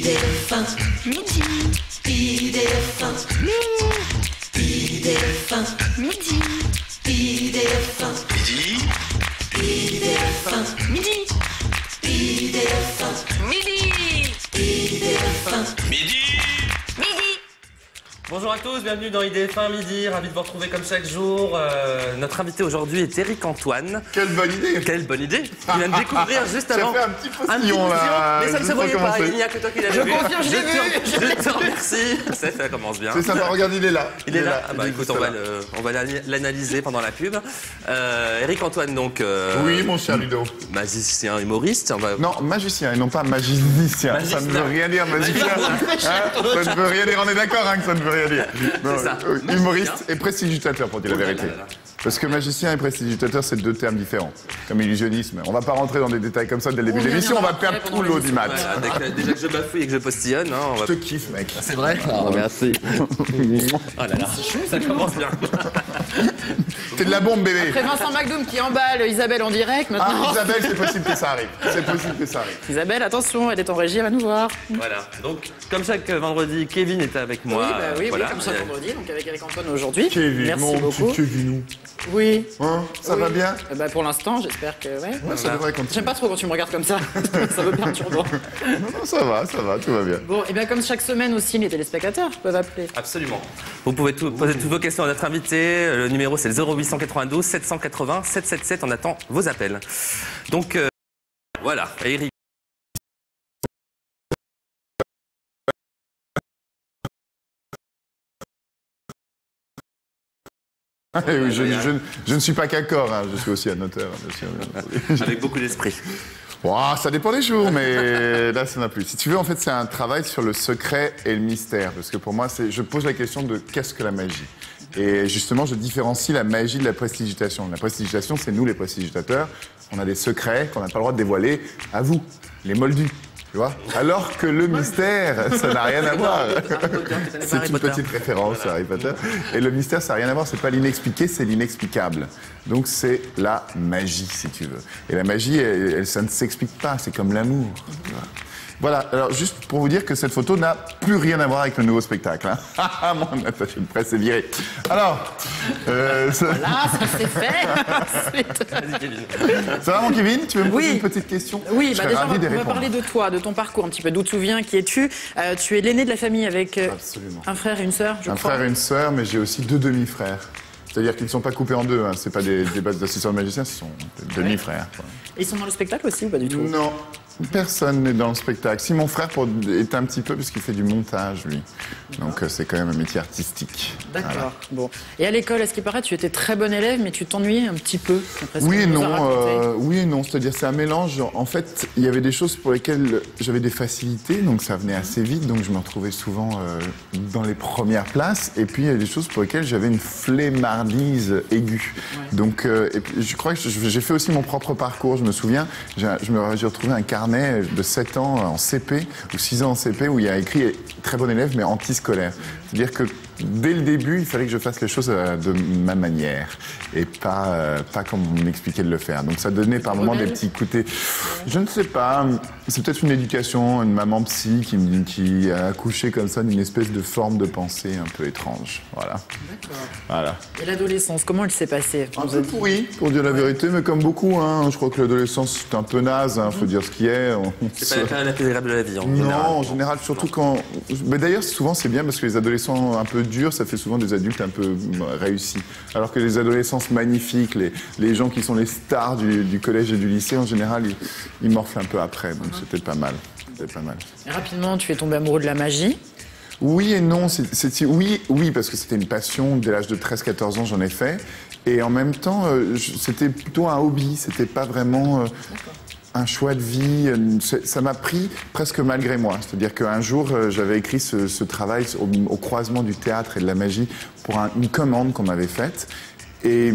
Idée-de-fin, midi. Idée-de-fin, midi. Idée-de-fin, midi. Idée-de-fin, midi. Idée-de-fin, midi. Idée-de-fin, midi. Idée-de-fin, midi. Bonjour à tous, bienvenue dans IDF1 Midi, ravi de vous retrouver comme chaque jour. Notre invité aujourd'hui est Éric Antoine. Quelle bonne idée! Quelle bonne idée! Il vient de découvrir juste avant. Ça fait un petit postillon là. Mais ça ne se voyait pas, commencer. il n'y a que toi qui l'as vu. Je confirme, je l'ai vu. Je te remercie. Ça commence bien. C'est sympa, regarde, il est là. Il est là. Ah bah il écoute, existe on va l'analyser pendant la pub. Éric Antoine, donc. Oui, mon cher Ludo. Magicien, humoriste. Non, magicien et non pas magicien. Ça ne veut rien dire, magicien. Ça ne veut rien dire, on est d'accord que ça ne veut rien dire. Non, ça. Humoriste et prestidigitateur, pour dire la vérité. Parce que magicien et prestidigitateur, c'est deux termes différents. Comme illusionnisme. On va pas rentrer dans des détails comme ça dès le début de l'émission, on va perdre tout l'eau du mat. Voilà, déjà que je bafouille et que je postillonne. Hein, Je te kiffe, mec. C'est vrai? Oh, merci. Oh là là, ça commence bien. T'es de la bombe, bébé. Après Vincent McDoom qui emballe Isabelle en direct, maintenant. Ah, Isabelle, c'est possible que ça arrive. C'est possible que ça arrive. Isabelle, attention, elle est en régie, elle va nous voir. Voilà, donc comme chaque vendredi, Kevin était avec moi. Oui, voilà. oui, comme chaque vendredi, donc avec Éric Antoine aujourd'hui. Kevin, Merci mon beaucoup. petit Kevinou. Oui. Hein, ça Oui. va bien? Pour l'instant, j'espère que ouais. Ouais, ça devrait continuer. J'aime pas trop quand tu me regardes comme ça. Ça me perturbe. Non, ça va, tout va bien. Bon, et bien comme chaque semaine aussi, les téléspectateurs peuvent appeler. Absolument. Vous pouvez poser toutes vos questions à notre invité. Le numéro, c'est le 0892 780 777. On attend vos appels. Donc, voilà, Éric. Oui, je ne suis pas qu'accord, hein, je suis aussi un auteur. Avec beaucoup d'esprit. Wow, ça dépend des jours, mais là, ça n'a plus. Si tu veux, en fait, c'est un travail sur le secret et le mystère. Parce que pour moi, je pose la question de qu'est-ce que la magie? Et justement, je différencie la magie de la prestidigitation. La prestidigitation, c'est nous, les prestidigitateurs. On a des secrets qu'on n'a pas le droit de dévoiler à vous, les moldus. Tu vois? Alors que le mystère, ça n'a rien à voir. C'est une petite référence à Harry Potter. Et le mystère, ça n'a rien à voir. C'est pas l'inexpliqué, c'est l'inexplicable. Donc c'est la magie, si tu veux. Et la magie, ça ne s'explique pas. C'est comme l'amour. Voilà, alors juste pour vous dire que cette photo n'a plus rien à voir avec le nouveau spectacle. Hein. Mon attaché de presse est viré. Alors, Là, ça c'est fait. ça va mon Kevin? Tu veux me poser Oui. une petite question? Oui, Je bah serais déjà, ravi d'y on va répondre. parler de toi, de ton parcours un petit peu. D'où tu viens, qui es-tu? Tu es l'aîné de la famille avec Absolument. un frère et une sœur, je Un crois. frère et une sœur, mais j'ai aussi deux demi-frères. C'est-à-dire qu'ils ne sont pas coupés en deux. Hein. C'est pas des bases d'assistants de magiciens, ce sont des demi-frères. Quoi. Et ils sont dans le spectacle aussi ou pas du tout? Non, personne n'est dans le spectacle. Si mon frère est un petit peu, parce qu'il fait du montage, lui. Donc c'est quand même un métier artistique. D'accord. Voilà. Bon. Et à l'école, est-ce qu'il paraît, tu étais très bon élève, mais tu t'ennuyais un petit peu après ce Oui et qu'on nous a non, raconté. oui et non. C'est-à-dire c'est un mélange. En fait, il y avait des choses pour lesquelles j'avais des facilités, donc ça venait assez vite, donc je me retrouvais souvent dans les premières places. Et puis il y a des choses pour lesquelles j'avais une flemmardise aiguë. Ouais. Donc, et puis, je crois que j'ai fait aussi mon propre parcours. Je me souviens, j'ai retrouvé un carnet de 7 ans en CP ou 6 ans en CP où il y a écrit très bon élève mais antiscolaire. C'est-à-dire que dès le début, il fallait que je fasse les choses de ma manière et pas comme on m'expliquait de le faire. Donc ça donnait par moments des petits côtés. Je ne sais pas, c'est peut-être une éducation, une maman psy qui a accouché comme ça d'une espèce de forme de pensée un peu étrange. Voilà. D'accord. Voilà. Et l'adolescence, comment elle s'est passée? Un peu pourri, pour dire la vérité, mais comme beaucoup, hein. Je crois que l'adolescence, c'est un peu naze, hein. Faut dire ce qui est. C'est pas la période la plus agréable de la vie, en Non, général. en général, surtout quand... Mais d'ailleurs, souvent, c'est bien parce que les adolescents un peu durs, ça fait souvent des adultes un peu réussis. Alors que les adolescences magnifiques, les gens qui sont les stars du collège et du lycée, en général, ils morflent un peu après. Donc c'était pas mal. C'était pas mal. Et rapidement, tu es tombé amoureux de la magie. Oui et non. Oui, parce que c'était une passion. Dès l'âge de 13-14 ans, j'en ai fait. Et en même temps, c'était plutôt un hobby. C'était pas vraiment... un choix de vie, ça m'a pris presque malgré moi. C'est-à-dire qu'un jour, j'avais écrit ce travail au croisement du théâtre et de la magie pour une commande qu'on m'avait faite. Et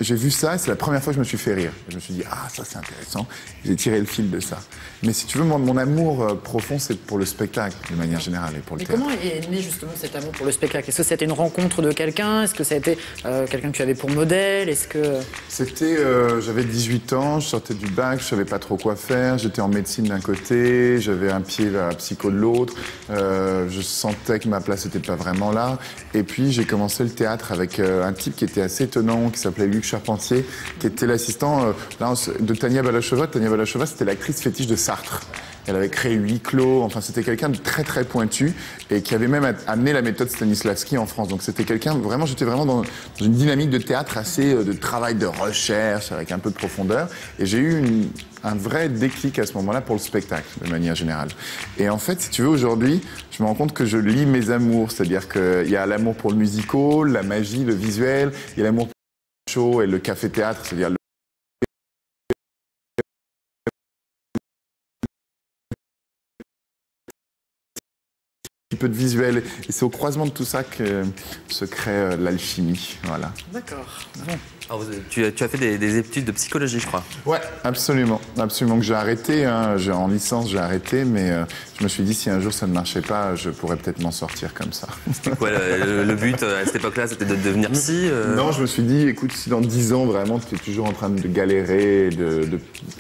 j'ai vu ça, et c'est la première fois que je me suis fait rire. Je me suis dit, ah, ça c'est intéressant. J'ai tiré le fil de ça. Mais si tu veux, mon amour profond, c'est pour le spectacle, de manière générale, et pour le Mais théâtre. comment est né justement cet amour pour le spectacle? Est-ce que c'était une rencontre de quelqu'un? Est-ce que ça a été quelqu'un que tu avais pour modèle? Est-ce que... C'était, j'avais 18 ans, je sortais du bac, je savais pas trop quoi faire, j'étais en médecine d'un côté, j'avais un pied vers la psycho de l'autre, je sentais que ma place n'était pas vraiment là. Et puis j'ai commencé le théâtre avec un type qui était assez étonnant, qui s'appelait Luc Charpentier, qui était l'assistant de Tania Balachova. Tania Balachova, c'était l'actrice fétiche de Sartre. Elle avait créé Huis Clos, enfin c'était quelqu'un de très très pointu et qui avait même amené la méthode Stanislavski en France. Donc c'était quelqu'un, vraiment, j'étais vraiment dans une dynamique de théâtre assez de travail de recherche avec un peu de profondeur. Et j'ai eu un vrai déclic à ce moment-là pour le spectacle, de manière générale. Et en fait, si tu veux, aujourd'hui, je me rends compte que je lis mes amours. C'est-à-dire qu'il y a l'amour pour le musical, la magie, le visuel, il y a l'amour pour le show et le café-théâtre, c'est-à-dire peu de visuel. Et c'est au croisement de tout ça que se crée l'alchimie. Voilà. D'accord. Alors, tu as fait des études de psychologie, je crois. Ouais, absolument. Absolument que j'ai arrêté. Hein. En licence, j'ai arrêté, mais je me suis dit, si un jour ça ne marchait pas, je pourrais peut-être m'en sortir comme ça. C'était quoi le but à cette époque-là? C'était de devenir psy Non, je me suis dit, écoute, si dans 10 ans, vraiment, tu es toujours en train de galérer, de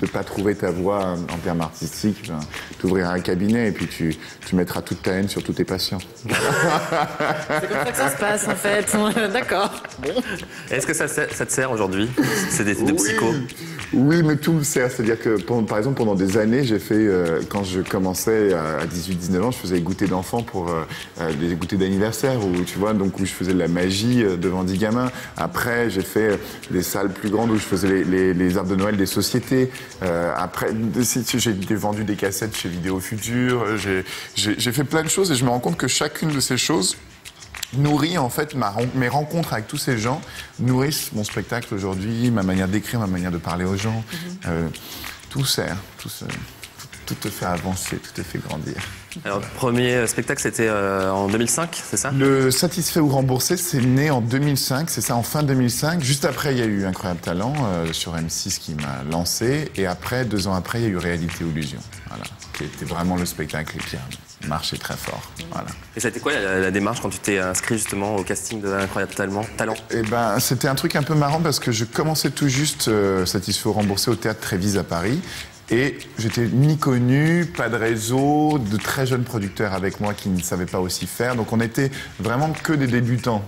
ne pas trouver ta voie en termes artistiques, ben, tu ouvriras un cabinet et puis tu mettras toute ta haine sur tous tes patients. C'est comme ça que ça se passe, en fait. D'accord. Bon. Est-ce que ça te sert aujourd'hui, ces études de psycho? Oui, mais tout me sert. C'est-à-dire que, par exemple, pendant des années, j'ai fait, quand je commençais à 18-19 ans, je faisais des goûters d'enfants pour des goûters d'anniversaire, où je faisais de la magie devant 10 gamins. Après, j'ai fait des salles plus grandes où je faisais les arbres de Noël des sociétés. Après, j'ai vendu des cassettes chez Vidéo Futur. J'ai fait plein de choses et je me rends compte que chacune de ces choses nourrit en fait mes rencontres avec tous ces gens, nourrissent mon spectacle aujourd'hui, ma manière d'écrire, ma manière de parler aux gens. Tout sert, tout te fait avancer, tout te fait grandir. Alors, le premier spectacle, c'était en 2005, c'est ça? Le Satisfait ou Remboursé, c'est né en 2005, c'est ça, en fin 2005. Juste après, il y a eu Incroyable Talent sur M6 qui m'a lancé. Et après, 2 ans après, il y a eu Réalité ou Illusion, voilà, qui était vraiment le spectacle qui a marché très fort. Voilà. Et ça a été quoi la démarche quand tu t'es inscrit justement au casting de Incroyable Talent? Eh ben, c'était un truc un peu marrant parce que je commençais tout juste Satisfait ou Remboursé au Théâtre Trévise à Paris. Et j'étais ni connu, pas de réseau, de très jeunes producteurs avec moi qui ne savaient pas aussi faire. Donc on était vraiment que des débutants.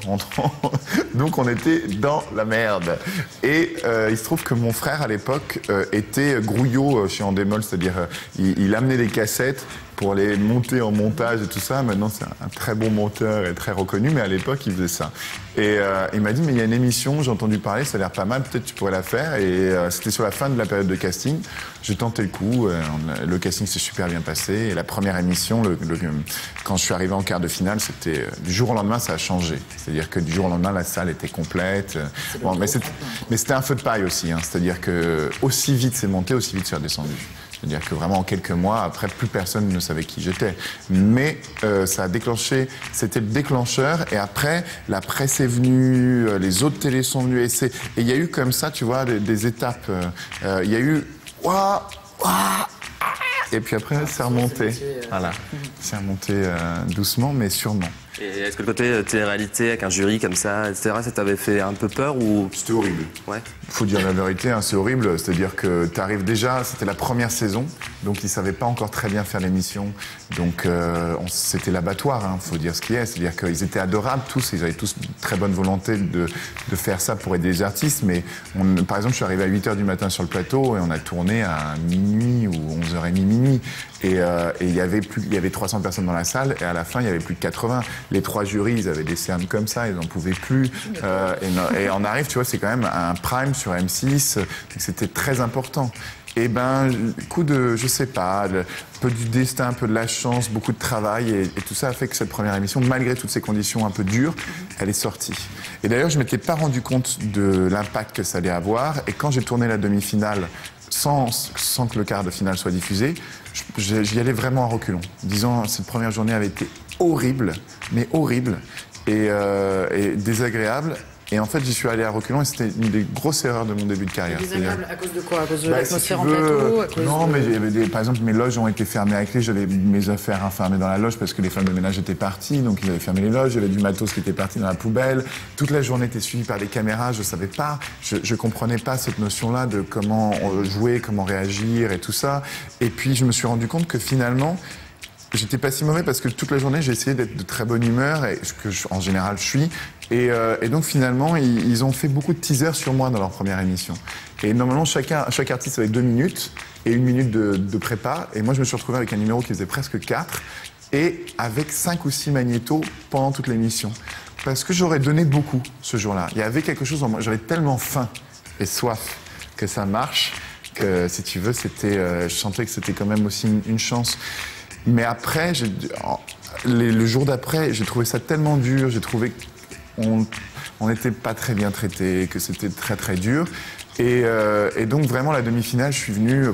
Donc on était dans la merde. Et il se trouve que mon frère à l'époque était grouillot chez Endemol, c'est-à-dire il amenait les cassettes pour les monter en montage et tout ça. Maintenant, c'est un très bon monteur et très reconnu, mais à l'époque, il faisait ça. Et il m'a dit, mais il y a une émission, j'ai entendu parler, ça a l'air pas mal, peut-être tu pourrais la faire. Et c'était sur la fin de la période de casting. J'ai tenté le coup, le casting s'est super bien passé. Et la première émission, quand je suis arrivé en quart de finale, c'était du jour au lendemain, ça a changé. C'est-à-dire que du jour au lendemain, la salle était complète. Bon, mais c'était un feu de paille aussi. Hein. C'est-à-dire que aussi vite c'est monté, aussi vite c'est redescendu. C'est-à-dire que vraiment en quelques mois, après, plus personne ne savait qui j'étais. Mais ça a déclenché, c'était le déclencheur. Et après, la presse est venue, les autres télés sont venues. Et il y a eu comme ça, tu vois, des étapes. Il y a eu... Ouah, ouah, et puis après, c'est remonté. Voilà, c'est remonté doucement, mais sûrement. Et est-ce que le côté télé-réalité avec un jury comme ça, etc., ça t'avait fait un peu peur ou... C'était horrible. Ouais. Faut dire la vérité, hein, c'est horrible. C'est-à-dire que tu arrives déjà, c'était la première saison, donc ils savaient pas encore très bien faire l'émission. Donc c'était l'abattoir, hein, faut dire ce qui est. C'est-à-dire qu'ils étaient adorables tous, ils avaient tous une très bonne volonté de faire ça pour aider les artistes. Mais par exemple, je suis arrivé à 8h du matin sur le plateau et on a tourné à minuit ou 11h30 minuit. Et il y avait 300 personnes dans la salle et à la fin, il y avait plus de 80. Les 3 jurys, ils avaient des cernes comme ça, ils n'en pouvaient plus. Et on arrive, tu vois, c'est quand même un prime sur M6, c'était très important. Et ben, coup de, je sais pas, un peu du destin, un peu de la chance, beaucoup de travail, et tout ça a fait que cette première émission, malgré toutes ces conditions un peu dures, elle est sortie. Et d'ailleurs, je m'étais pas rendu compte de l'impact que ça allait avoir, et quand j'ai tourné la demi-finale, sans que le quart de finale soit diffusé, j'y allais vraiment en reculons, disant cette première journée avait été horrible, mais horrible, et désagréable. Et en fait, j'y suis allé à reculons et c'était une des grosses erreurs de mon début de carrière. Désagréable à cause de quoi? À cause de Bah, l'atmosphère si en tu veux, plateau à cause non, de... mais il y avait par exemple, mes loges ont été fermées à clé. J'avais mes affaires enfermées dans la loge parce que les femmes de ménage étaient parties. Donc, ils avaient fermé les loges. Il y avait du matos qui était parti dans la poubelle. Toute la journée était suivie par des caméras. Je savais pas. Je comprenais pas cette notion-là de comment jouer, comment réagir et tout ça. Et puis, je me suis rendu compte que finalement, j'étais pas si mauvais parce que toute la journée, j'ai essayé d'être de très bonne humeur, et en général, je suis. Et donc, finalement, ils ont fait beaucoup de teasers sur moi dans leur première émission. Et normalement, chaque artiste avait 2 minutes et 1 minute de prépa. Et moi, je me suis retrouvé avec un numéro qui faisait presque 4 et avec 5 ou 6 magnétos pendant toute l'émission. Parce que j'aurais donné beaucoup ce jour-là. Il y avait quelque chose en moi. J'avais tellement faim et soif que ça marche que, si tu veux, je sentais que c'était quand même aussi une chance. Mais après, le jour d'après, j'ai trouvé ça tellement dur, j'ai trouvé qu'on n'était pas très bien traités, que c'était très très dur. Et donc vraiment, la demi-finale, je suis venu...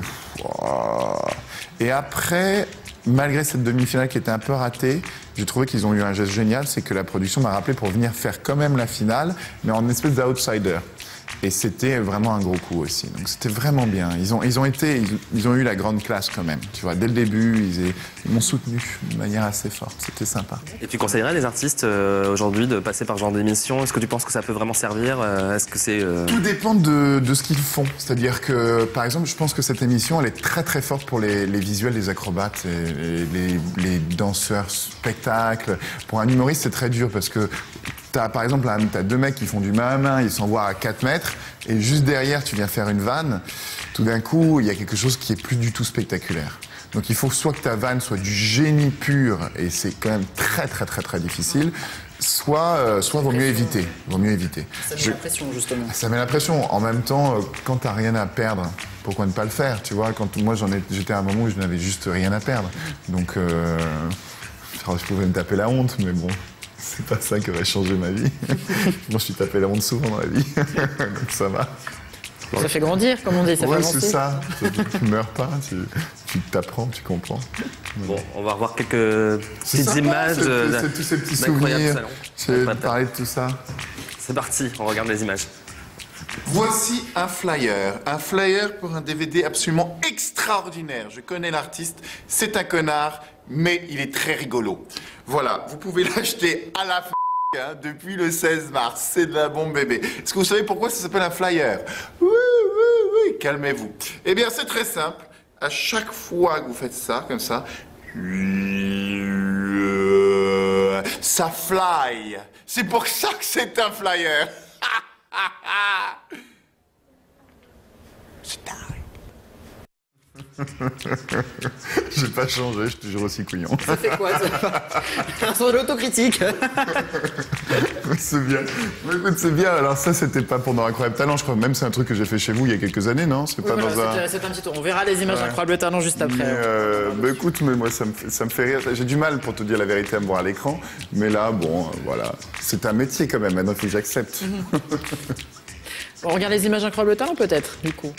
Et après, malgré cette demi-finale qui était un peu ratée, j'ai trouvé qu'ils ont eu un geste génial, c'est que la production m'a rappelé pour venir faire quand même la finale, mais en espèce d'outsider. Et c'était vraiment un gros coup aussi. Donc c'était vraiment bien. Ils ont eu la grande classe quand même. Tu vois, dès le début, ils m'ont soutenu de manière assez forte. C'était sympa. Et tu conseillerais les artistes aujourd'hui de passer par ce genre d'émission? Est-ce que tu penses que ça peut vraiment servir? Est-ce que c'est Tout dépend de ce qu'ils font. C'est-à-dire que, par exemple, je pense que cette émission, elle est très très forte pour les visuels des acrobates et les danseurs spectacles. Pour un humoriste, c'est très dur parce que par exemple, t'as 2 mecs qui font du main à main, ils s'envoient à 4 mètres, et juste derrière, tu viens faire une vanne. Tout d'un coup, il y a quelque chose qui est plus du tout spectaculaire. Donc il faut soit que ta vanne soit du génie pur, et c'est quand même très très très très difficile, soit vaut mieux éviter. Vaut mieux éviter. Ça met la pression, justement. Ça met la pression. En même temps, quand t'as rien à perdre, pourquoi ne pas le faire? Tu vois, moi j'étais à un moment où je n'avais juste rien à perdre. Donc je pouvais me taper la honte, mais bon. C'est pas ça qui va changer ma vie. Moi, je suis tapé la honte souvent dans la vie. Donc ça va. Ça fait grandir, comme on dit, ça fait avancer. Ouais, c'est ça. Tu meurs pas, tu t'apprends, tu comprends. Bon, on va revoir quelques petites images c'est tous ces petits souvenirs. J'ai parlé de tout ça. C'est parti, on regarde les images. Voici un flyer pour un DVD absolument extraordinaire. Je connais l'artiste, c'est un connard, mais il est très rigolo. Voilà, vous pouvez l'acheter à la depuis le 16 mars. C'est de la bombe bébé. Est-ce que vous savez pourquoi ça s'appelle un flyer? Oui, calmez-vous. Eh bien, c'est très simple. À chaque fois que vous faites ça, comme ça, ça fly. C'est pour ça que c'est un flyer. C'est dingue. J'ai pas changé, je suis toujours aussi couillon. Ça fait quoi, ça? Un son de l'autocritique. C'est bien. Mais écoute, c'est bien. Alors ça, c'était pas pendant Incroyable Talent, je crois. Même c'est un truc que j'ai fait chez vous il y a quelques années, non? C'est pas voilà, dans un... C'est un petit tour. On verra les images d'Incroyable Talent juste après. Bah écoute, mais moi, ça me fait rire. J'ai du mal, pour te dire la vérité, à me voir à l'écran. Mais là, bon, voilà. C'est un métier quand même. Maintenant, il faut que j'accepte. On regarde les images d'Incroyable Talent, peut-être, du coup.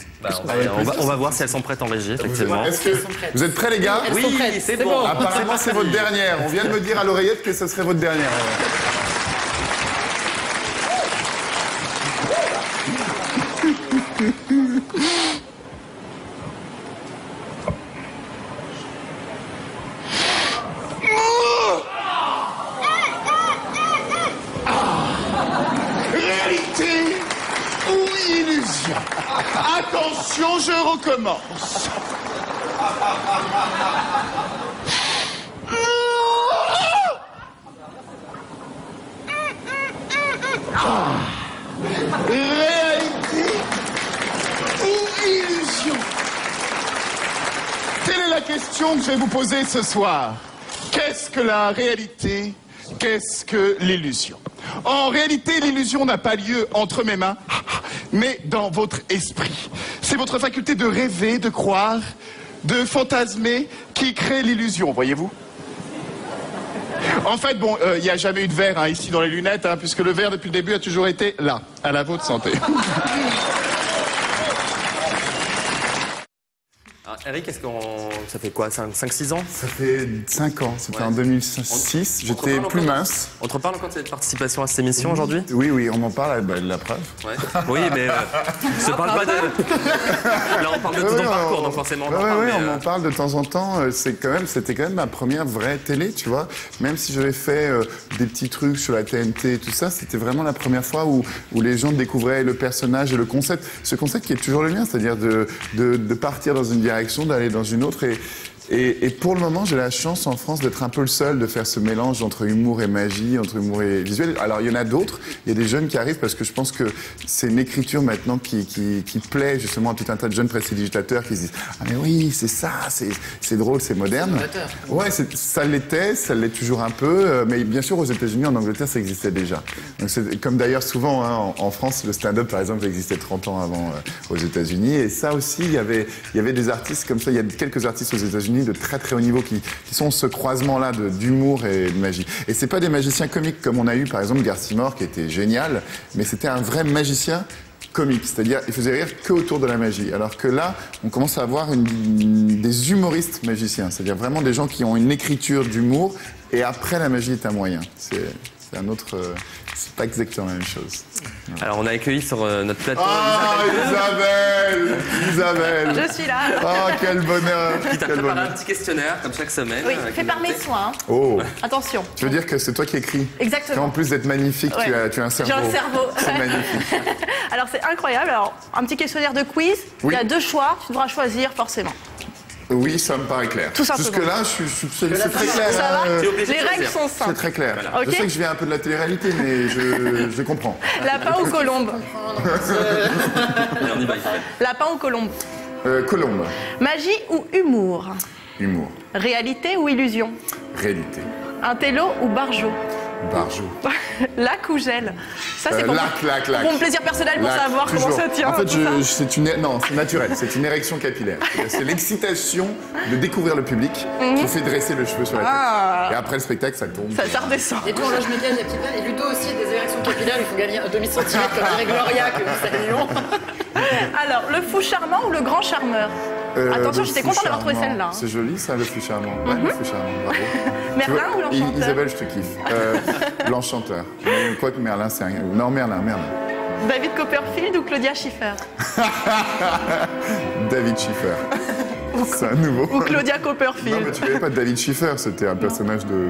On va voir si elles sont prêtes en régie, effectivement. Vous êtes prêts, les gars? Elles sont prêtes, c'est bon. Apparemment, c'est votre dernière. On vient de me dire à l'oreillette que ce serait votre dernière. Réalité ou illusion? Attention, je recommence. Réalité ou illusion? Telle est la question que je vais vous poser ce soir. Qu'est-ce que la réalité? Qu'est-ce que l'illusion? En réalité, l'illusion n'a pas lieu entre mes mains, mais dans votre esprit. C'est votre faculté de rêver, de croire, de fantasmer qui crée l'illusion, voyez-vous? En fait, bon, il n'y a jamais eu de verre ici dans les lunettes, puisque le verre depuis le début a toujours été là, à la vôtre santé. Eric, ça fait quoi, 5-6 ans? Ça fait 5 ans, c'était en 2006, j'étais plus mince. On te reparle encore de cette participation à cette émission aujourd'hui? Oui, on m'en parle, la preuve. Ouais. Oui, mais je parle pas de... Là, on parle de tout ton parcours, donc forcément on en parle. On m'en parle de temps en temps. C'était quand même ma première vraie télé, tu vois. Même si j'avais fait des petits trucs sur la TNT et tout ça, c'était vraiment la première fois où les gens découvraient le personnage et le concept. Ce concept qui est toujours le mien, c'est-à-dire de partir dans une direction, d'aller dans une autre. Et pour le moment, j'ai la chance en France d'être un peu le seul, de faire ce mélange entre humour et magie, entre humour et visuel. Alors, il y en a d'autres. Il y a des jeunes qui arrivent parce que je pense que c'est une écriture maintenant qui plaît justement à tout un tas de jeunes prestidigitateurs qui se disent « Ah mais oui, c'est ça, c'est drôle, c'est moderne. » Ouais, ça l'est toujours un peu. Mais bien sûr, aux États-Unis, en Angleterre, ça existait déjà. Donc, comme d'ailleurs souvent, hein, en France, le stand-up, par exemple, existait 30 ans avant aux États-Unis. Et ça aussi, il y avait des artistes comme ça. Il y a quelques artistes aux États-Unis de très très haut niveau qui sont ce croisement-là d'humour et de magie. Et c'est pas des magiciens comiques comme on a eu par exemple Garcimore qui était génial, mais c'était un vrai magicien comique, c'est-à-dire il faisait rire que autour de la magie. Alors que là, on commence à avoir des humoristes magiciens, c'est-à-dire vraiment des gens qui ont une écriture d'humour et après la magie est un moyen. C'est un autre... c'est pas exactement la même chose. Alors, on a accueilli sur notre plateau Isabelle. Je suis là. Oh, quel bonheur. qui t'a préparé un petit questionnaire, comme chaque semaine. Oui, fait par mes soins. Oh. Attention. Tu veux dire que c'est toi qui écris? Exactement. En plus d'être magnifique, Ouais. tu as un cerveau. J'ai un cerveau. C'est magnifique. Alors, c'est incroyable. Alors, un petit questionnaire de quiz. Oui. Il y a 2 choix. Tu devras choisir forcément. Oui, ça me paraît clair. Tout simplement. Jusque-là, c'est très clair. Ça va T'es obligé de Les règles choisir. sont C'est simples. très clair. Ok. Je sais que je viens un peu de la télé-réalité, mais je comprends. Lapin ou colombe? Allez, on y va, Isabelle. Lapin ou colombe? Colombe. Magie ou humour? Humour. Réalité ou illusion? Réalité. Intello ou barjo? Barjou. Lac ou gel? Ça, c'est pour Lac. mon plaisir personnel pour Lac, savoir toujours. comment ça tient. En fait, tout ça. c'est naturel. C'est une érection capillaire. C'est l'excitation de découvrir le public qui fait dresser le cheveu sur la tête. Ah. Et après le spectacle, ça tombe. Ça redescend. Et toi, en loge médiane, il y a petite et Ludo aussi, des érections capillaires, il faut gagner un demi-centimètre comme dirait Gloria, que nous saluons. Alors, le fou charmant ou le grand charmeur? Attention, Le j'étais fou contente d'avoir trouvé charmant. celle-là. C'est joli ça, le fou charmant. Ouais, le fou charmant, bravo. Merlin Tu vois, ou l'enchanteur? Isabelle, je te kiffe. L'enchanteur. Quoi que Merlin, c'est un... Non, Merlin. David Copperfield ou Claudia Schiffer? David Schiffer. C'est un nouveau. Ou Claudia Non, Copperfield? mais tu connais pas David Schiffer, c'était un personnage de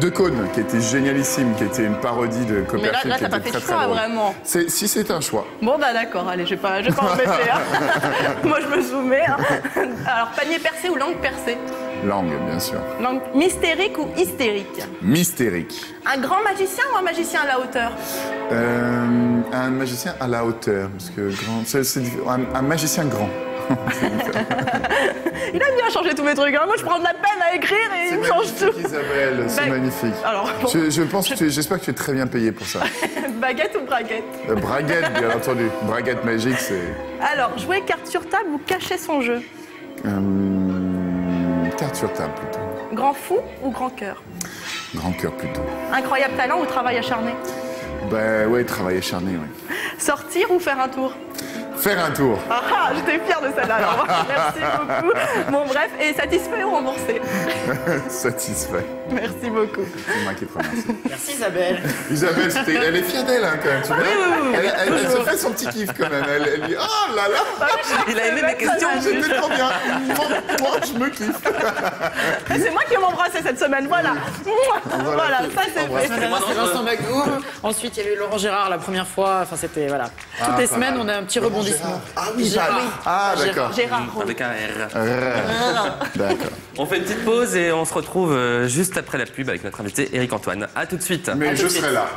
Cône, qui était génialissime, qui était une parodie de Copperfield. Mais là, qui t'as était pas fait très, de très choix, drôle. vraiment. Si c'est un choix. Bon, bah d'accord, allez, je vais pas embêter. Hein. Moi, je me soumets. Hein. Alors, panier percé ou langue percée? Langue, bien sûr. Langue mystérique ou hystérique? Mystérique. Un grand magicien ou un magicien à la hauteur? Un magicien à la hauteur, parce que un magicien grand. Il aime bien changer tous mes trucs. Hein. Moi, je prends de la peine à écrire et il me change tout. Isabelle, c'est Bah, magnifique. alors, bon. J'espère que tu es très bien payé pour ça. Baguette ou braguette? Braguette, bien entendu. Braguette magique, c'est... Alors, jouer carte sur table ou cacher son jeu? Carte sur table, plutôt. Grand fou ou grand cœur? Grand cœur, plutôt. Incroyable talent ou travail acharné? Ben ouais, travail acharné, ouais. Sortir ou faire un tour? Faire un tour. Ah, j'étais fière de celle-là. Alors, merci beaucoup. Bon, bref, et satisfait ou remboursé? Satisfait. Merci beaucoup. C'est moi qui te remercie. Merci Isabelle. Isabelle, elle est fière d'elle, hein, quand même. Tu vois oui, elle se fait son petit kiff, quand même. Elle dit, oh là là, Il a aimé mes questions. c'était trop bien. Moi, je me kiffe. Et c'est moi qui vais m'embrasser cette semaine, voilà. Voilà, ça c'est fait. C'est Vincent McDoom. Ensuite, il y a eu Laurent Gérard la première fois. Enfin, c'était, voilà. Toutes les pas semaines, mal. on a un petit rebondissement. Ah oui, Gérard. Ah, d'accord. Gérard Roux. Avec un R. D'accord. On fait une petite pause et on se retrouve juste après la pub avec notre invité Éric Antoine. A tout de suite. Mais je serai là.